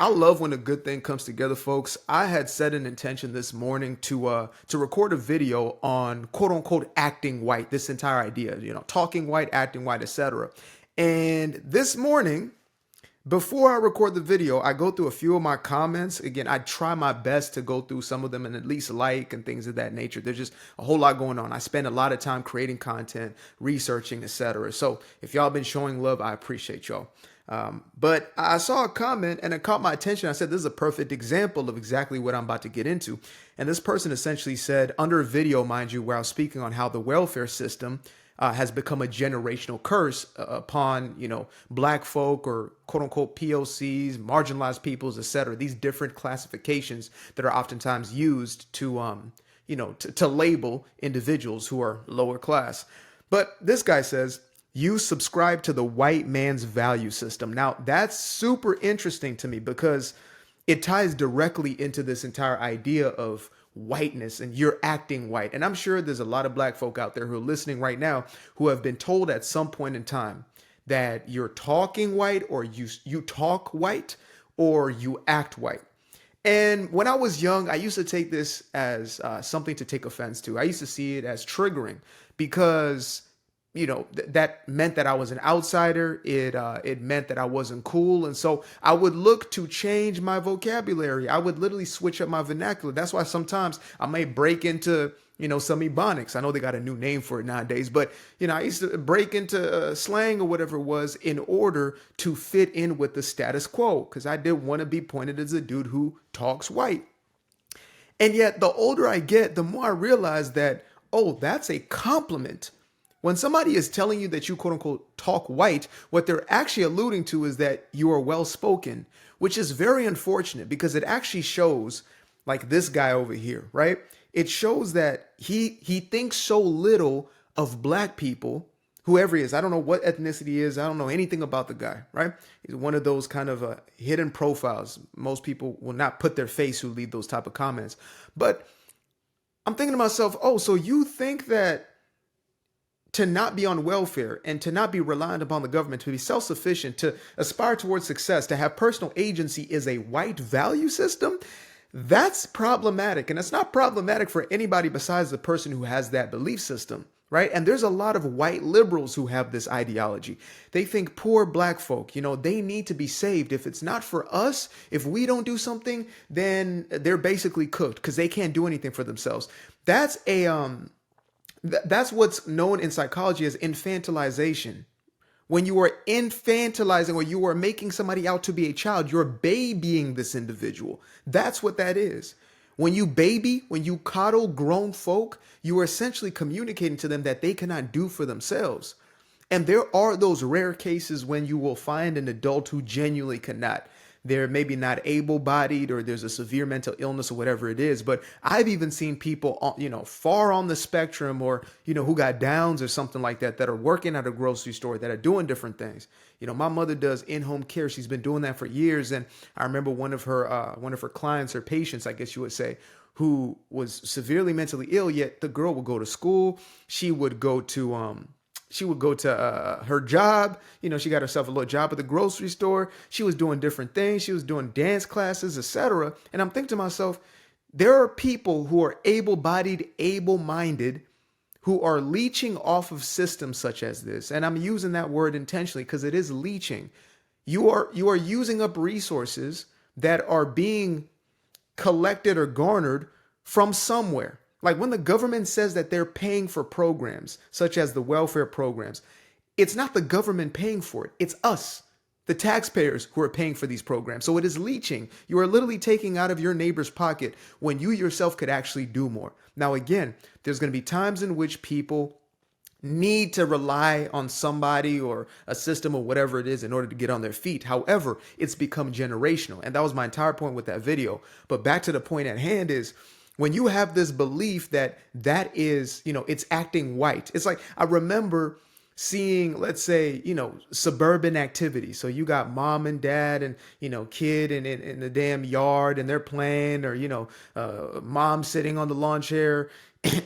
I love when a good thing comes together, folks. I had set an intention this morning to record a video on quote unquote acting white. This entire idea, talking white, acting white, etc. And this morning, before I record the video, I go through a few of my comments. Again, I try my best to go through some of them and at least like and things of that nature. There's just a whole lot going on. I spend a lot of time creating content, researching, etc. So if y'all been showing love, I appreciate y'all. But I saw a comment and it caught my attention. I said, this is a perfect example of exactly what I'm about to get into. And this person essentially said, under a video, mind you, where I was speaking on how the welfare system has become a generational curse upon, black folk or quote unquote POCs, marginalized peoples, etc. These different classifications that are oftentimes used to label individuals who are lower class. But this guy says, you subscribe to the white man's value system. Now, that's super interesting to me because it ties directly into this entire idea of whiteness and you're acting white. And I'm sure there's a lot of black folk out there who are listening right now who have been told at some point in time that you're talking white or you talk white or you act white. And when I was young, I used to take this as something to take offense to. I used to see it as triggering because that meant that I was an outsider. It meant that I wasn't cool. And so I would look to change my vocabulary. I would literally switch up my vernacular. That's why sometimes I may break into, some ebonics. I know they got a new name for it nowadays, but, I used to break into slang or whatever it was in order to fit in with the status quo because I did want to be pointed as a dude who talks white. And yet the older I get, the more I realize that, oh, that's a compliment. When somebody is telling you that you quote unquote talk white, what they're actually alluding to is that you are well spoken, which is very unfortunate because it actually shows, like this guy over here, right? It shows that he thinks so little of black people, whoever he is. I don't know what ethnicity he is. I don't know anything about the guy, right? He's one of those kind of hidden profiles. Most people will not put their face who leave those type of comments. But I'm thinking to myself, oh, so you think that to not be on welfare and to not be reliant upon the government, to be self-sufficient, to aspire towards success, to have personal agency is a white value system? That's problematic. And it's not problematic for anybody besides the person who has that belief system, right? And there's a lot of white liberals who have this ideology. They think poor black folk, they need to be saved. If it's not for us, if we don't do something, then they're basically cooked because they can't do anything for themselves. That's what's known in psychology as infantilization. When you are infantilizing or you are making somebody out to be a child, you're babying this individual. That's what that is. When you coddle grown folk, you are essentially communicating to them that they cannot do for themselves. And there are those rare cases when you will find an adult who genuinely cannot. They're maybe not able-bodied or there's a severe mental illness or whatever it is. But I've even seen people, far on the spectrum or, who got Downs or something like that are working at a grocery store, that are doing different things. My mother does in-home care. She's been doing that for years. And I remember one of her clients or patients, I guess you would say, who was severely mentally ill, yet the girl would go to school. She would go to her job. She got herself a little job at the grocery store. She was doing different things. She was doing dance classes, etc. And I'm thinking to myself, there are people who are able-bodied, able-minded, who are leeching off of systems such as this. And I'm using that word intentionally because it is leeching. You are using up resources that are being collected or garnered from somewhere. Like when the government says that they're paying for programs, such as the welfare programs, it's not the government paying for it. It's us, the taxpayers, who are paying for these programs. So it is leeching. You are literally taking out of your neighbor's pocket when you yourself could actually do more. Now, again, there's going to be times in which people need to rely on somebody or a system or whatever it is in order to get on their feet. However, it's become generational. And that was my entire point with that video. But back to the point at hand is, when you have this belief that is, it's acting white. It's like, I remember seeing, let's say, suburban activity. So you got mom and dad and, kid in the damn yard and they're playing, or, mom sitting on the lawn chair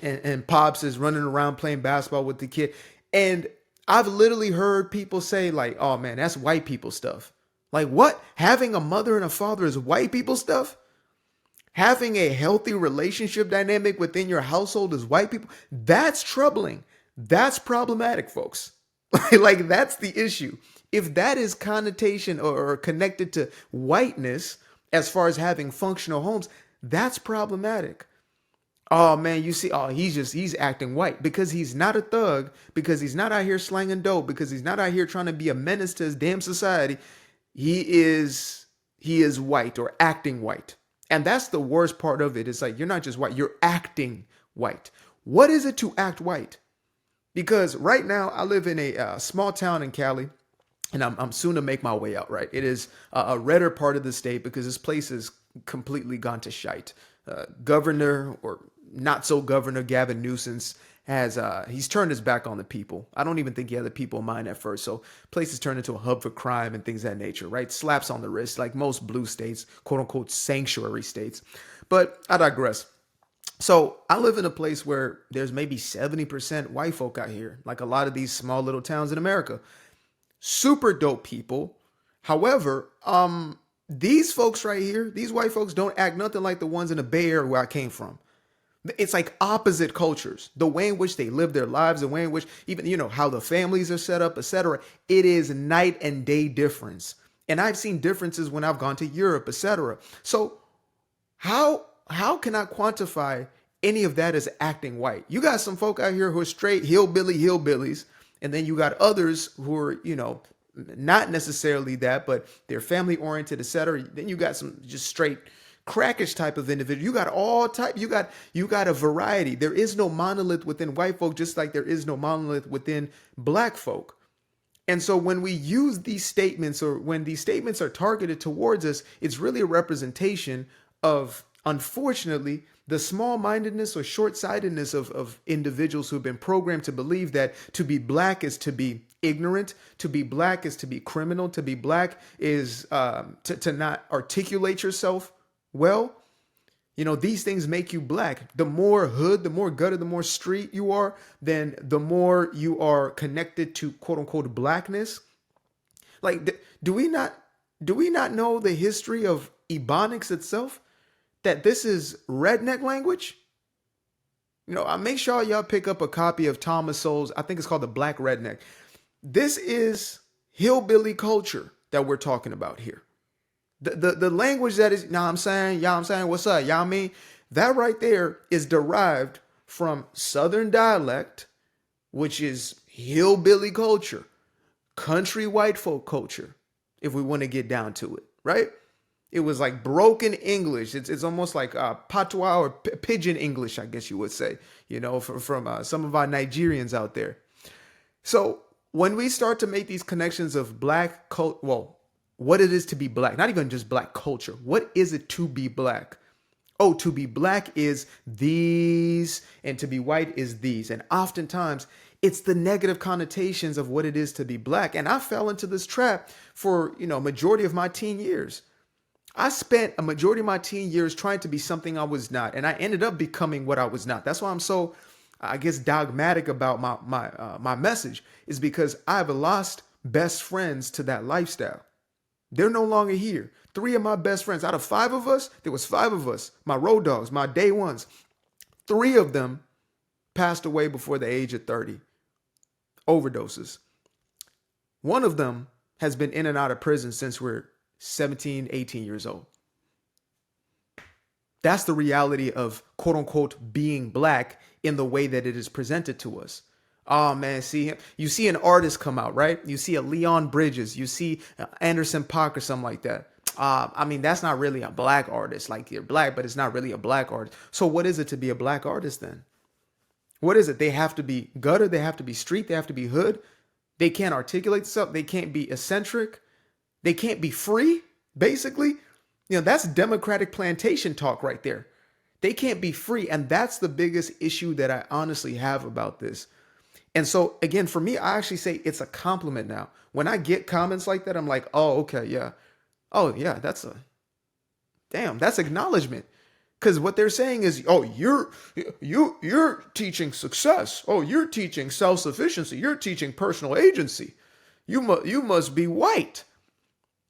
and pops is running around playing basketball with the kid. And I've literally heard people say like, oh man, that's white people stuff. Like what? Having a mother and a father is white people stuff? Having a healthy relationship dynamic within your household is white people? That's troubling. That's problematic, folks. Like that's the issue. If that is connotation or connected to whiteness as far as having functional homes, that's problematic. Oh man, you see, oh, he's acting white because he's not a thug, because he's not out here slanging dope, because he's not out here trying to be a menace to his damn society. He is white or acting white. And that's the worst part of it. It's like you're not just white, you're acting white. What is it to act white? Because right now I live in a small town in Cali, and I'm soon to make my way out, right? It is a redder part of the state because this place is completely gone to shite. Governor or not so governor Gavin Newsom he's turned his back on the people. I don't even think he had the people in mind at first. So places turned into a hub for crime and things of that nature, right? Slaps on the wrist, like most blue states, quote unquote sanctuary states. But I digress. So I live in a place where there's maybe 70% white folk out here, like a lot of these small little towns in America. Super dope people. However, these folks right here, these white folks don't act nothing like the ones in the Bay Area where I came from. It's like opposite cultures, the way in which they live their lives, the way in which even, how the families are set up, etc. It is night and day difference. And I've seen differences when I've gone to Europe, etc. So how can I quantify any of that as acting white? You got some folk out here who are straight hillbillies. And then you got others who are, not necessarily that, but they're family oriented, etc. Then you got some just straight crackish type of individual. You got all type. You got a variety. There is no monolith within white folk, just like there is no monolith within black folk. And so when we use these statements, or when these statements are targeted towards us, it's really a representation of, unfortunately, the small-mindedness or short-sightedness of individuals who have been programmed to believe that to be black is to be ignorant, to be black is to be criminal, to be black is to not articulate yourself well. These things make you black. The more hood, the more gutter, the more street you are, then the more you are connected to quote-unquote blackness. Like, do we not know the history of Ebonics itself? That this is redneck language? I make sure y'all pick up a copy of Thomas Sowell's, I think it's called The Black Redneck. This is hillbilly culture that we're talking about here. The language that is, y'all I'm saying, what's up, y'all mean? That right there is derived from Southern dialect, which is hillbilly culture, country white folk culture, if we want to get down to it, right? It was like broken English. It's almost like patois or pidgin English, I guess you would say, from some of our Nigerians out there. So when we start to make these connections of black culture, well, what it is to be black, not even just black culture. What is it to be black? Oh, to be black is these, and to be white is these. And oftentimes it's the negative connotations of what it is to be black. And I fell into this trap for, majority of my teen years. I spent a majority of my teen years trying to be something I was not, and I ended up becoming what I was not. That's why I'm so, I guess, dogmatic about my message, is because I've lost best friends to that lifestyle. They're no longer here. 3 of my best friends, out of 5 of us, there was 5 of us, my road dogs, my day ones. 3 of them passed away before the age of 30. Overdoses. 1 of them has been in and out of prison since we're 17, 18 years old. That's the reality of quote unquote being black in the way that it is presented to us. Oh man, you see an artist come out, right? You see a Leon Bridges, you see Anderson .Paak or something like that. That's not really a black artist. Like, you're black, but it's not really a black artist. So what is it to be a black artist then? What is it? They have to be gutter, they have to be street, they have to be hood. They can't articulate themselves, they can't be eccentric. They can't be free, basically. That's democratic plantation talk right there. They can't be free. And that's the biggest issue that I honestly have about this. And so, again, for me, I actually say it's a compliment now. When I get comments like that, I'm like, oh, okay, yeah. Oh, yeah, that's acknowledgement. Because what they're saying is, oh, you're teaching success. Oh, you're teaching self-sufficiency. You're teaching personal agency. You must be white.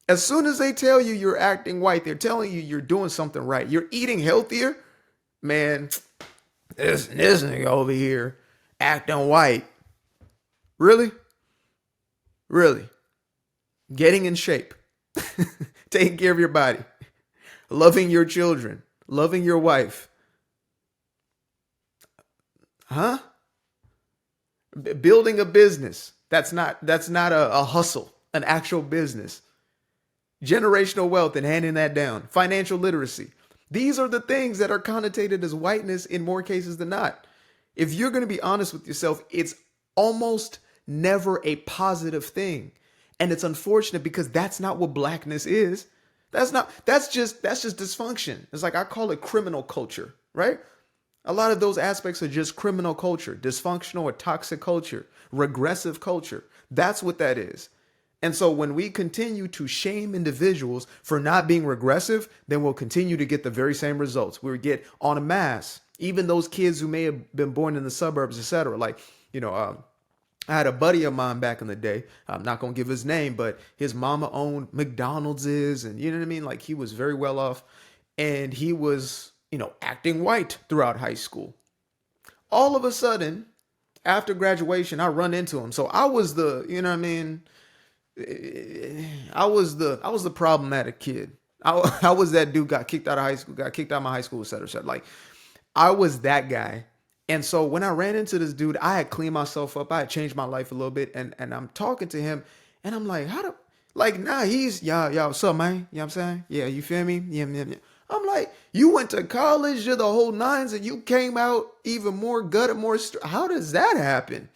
As soon as they tell you you're acting white, they're telling you you're doing something right. You're eating healthier. Man, this nigga over here acting white. Really? Really? Getting in shape, taking care of your body, loving your children, loving your wife. Huh? Building a business. That's not a hustle, an actual business. Generational wealth and handing that down. Financial literacy. These are the things that are connotated as whiteness in more cases than not. If you're going to be honest with yourself, it's almost never a positive thing. And it's unfortunate because that's not what blackness is. That's just dysfunction. It's like I call it criminal culture, right? A lot of those aspects are just criminal culture, dysfunctional or toxic culture, regressive culture. That's what that is. And so when we continue to shame individuals for not being regressive, then we'll continue to get the very same results. We get en masse, even those kids who may have been born in the suburbs, etc. Like, you know, I had a buddy of mine back in the day. I'm not going to give his name, but his mama owned McDonald's and you know what I mean? Like he was very well off and he was, acting white throughout high school. All of a sudden, after graduation, I run into him. So I was the, you know what I mean? I was the problematic kid. I was that dude got kicked out of high school, got kicked out of my high school, et cetera, et cetera. Like I was that guy. And so when I ran into this dude, I had cleaned myself up. I had changed my life a little bit. And I'm talking to him and I'm like, he's, y'all, what's up, man? You know what I'm saying? Yeah, you feel me? Yeah, yeah, yeah. I'm like, you went to college, you're the whole nines, and you came out even more gutted, how does that happen?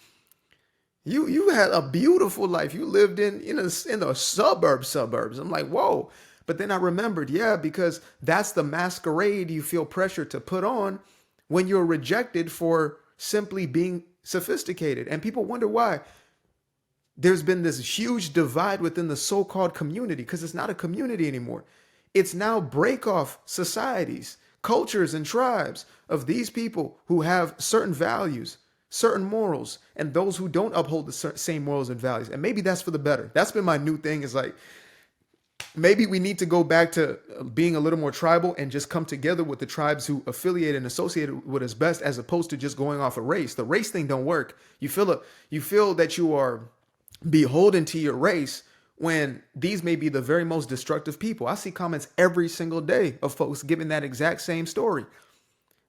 You had a beautiful life. You lived in the suburbs. I'm like, whoa. But then I remembered, yeah, because that's the masquerade you feel pressure to put on when you're rejected for simply being sophisticated. And people wonder why. There's been this huge divide within the so-called community because it's not a community anymore. It's now break off societies, cultures, and tribes of these people who have certain values, certain morals, and those who don't uphold the same morals and values. And maybe that's for the better. That's been my new thing is like, maybe we need to go back to being a little more tribal and just come together with the tribes who affiliate and associated with us best, as opposed to just going off a race. The race thing don't work. You feel that you are beholden to your race when these may be the very most destructive people. I see comments every single day of folks giving that exact same story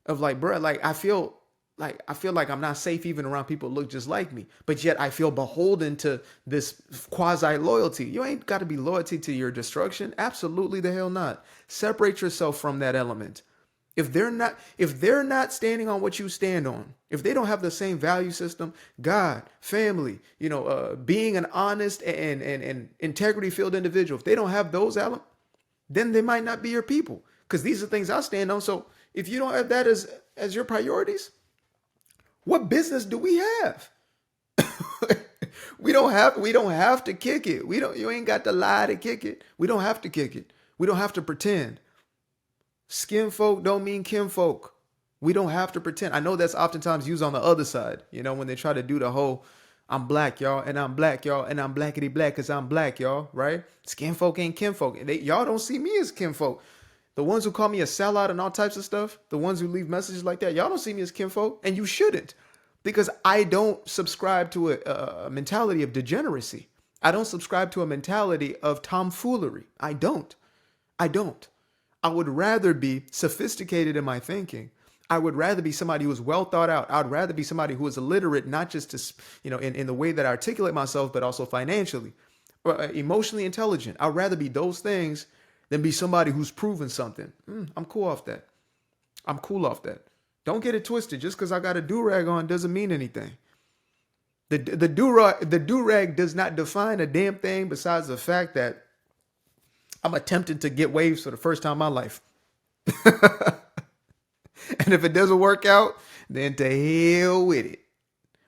of like, bruh, like I feel like I'm not safe even around people who look just like me, but yet I feel beholden to this quasi loyalty. You ain't got to be loyalty to your destruction. Absolutely the hell not. Separate yourself from that element. If they're not standing on what you stand on, if they don't have the same value system, God, family, being an honest and integrity filled individual, if they don't have those elements, then they might not be your people. Because these are things I stand on. So if you don't have that as your priorities, what business do we have? We don't have to kick it. You ain't got to lie to kick it. We don't have to kick it. We don't have to pretend. Skin folk don't mean kinfolk. We don't have to pretend. I know that's oftentimes used on the other side, when they try to do the whole I'm black, y'all, and I'm black, y'all, and I'm blackity black because I'm black, y'all, right? Skin folk ain't kinfolk. Y'all don't see me as kinfolk. The ones who call me a sellout and all types of stuff, the ones who leave messages like that, y'all don't see me as kinfolk, and you shouldn't, because I don't subscribe to a mentality of degeneracy. I don't subscribe to a mentality of tomfoolery. I don't. I would rather be sophisticated in my thinking. I would rather be somebody who is well thought out. I'd rather be somebody who is illiterate, not just in the way that I articulate myself, but also financially or emotionally intelligent. I'd rather be those things than be somebody who's proven something. I'm cool off that. I'm cool off that. Don't get it twisted. Just because I got a do-rag on doesn't mean anything. The do-rag does not define a damn thing besides the fact that I'm attempting to get waves for the first time in my life. And if it doesn't work out, then to hell with it.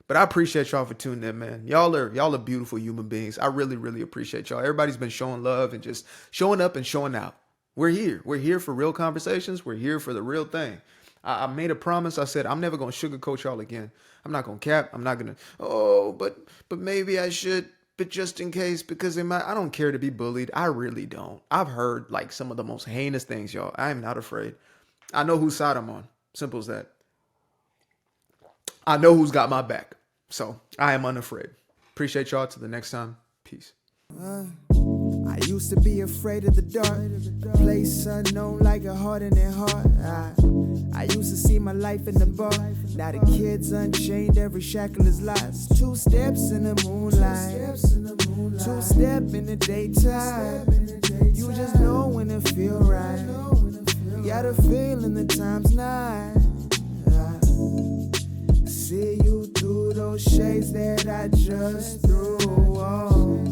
But I appreciate y'all for tuning in, man. Y'all are beautiful human beings. I really, really appreciate y'all. Everybody's been showing love and just showing up and showing out. We're here. We're here for real conversations. We're here for the real thing. I made a promise. I said, I'm never going to sugarcoat y'all again. I'm not going to cap. I'm not going to, but maybe I should. but just in case, because I don't care to be bullied. I really don't. I've heard like some of the most heinous things, y'all. I am not afraid. I know whose side I'm on. Simple as that. I know who's got my back. So I am unafraid. Appreciate y'all. Till the next time. Peace. I used to be afraid of the dark, place unknown like a heart in their heart. I used to see my life in the bar. Now the kids unchained, every shackle is lost. 2 steps in the moonlight, 2 step in the daytime. You just know when it feel right. You got a feeling the time's not. See you through those shades that I just threw on.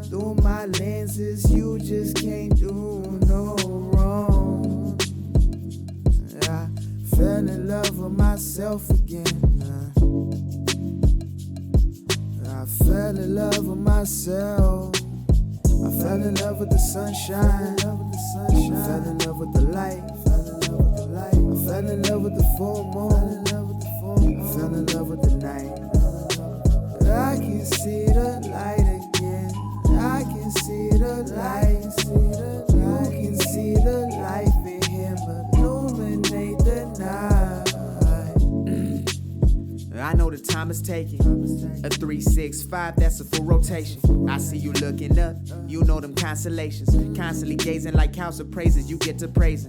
Through my lenses, you just can't do no wrong. I fell in love with myself again. I fell in love with myself. I fell in love with the sunshine. I fell in love with the light. I fell in love with the full moon. I fell in love with the night. I can see the light again. I can see the light. You can see the life in him illuminate the night. I know the time is taking. A 365, that's a full rotation. I see you looking up, you know them constellations. Constantly gazing like house of praises, you get to praising.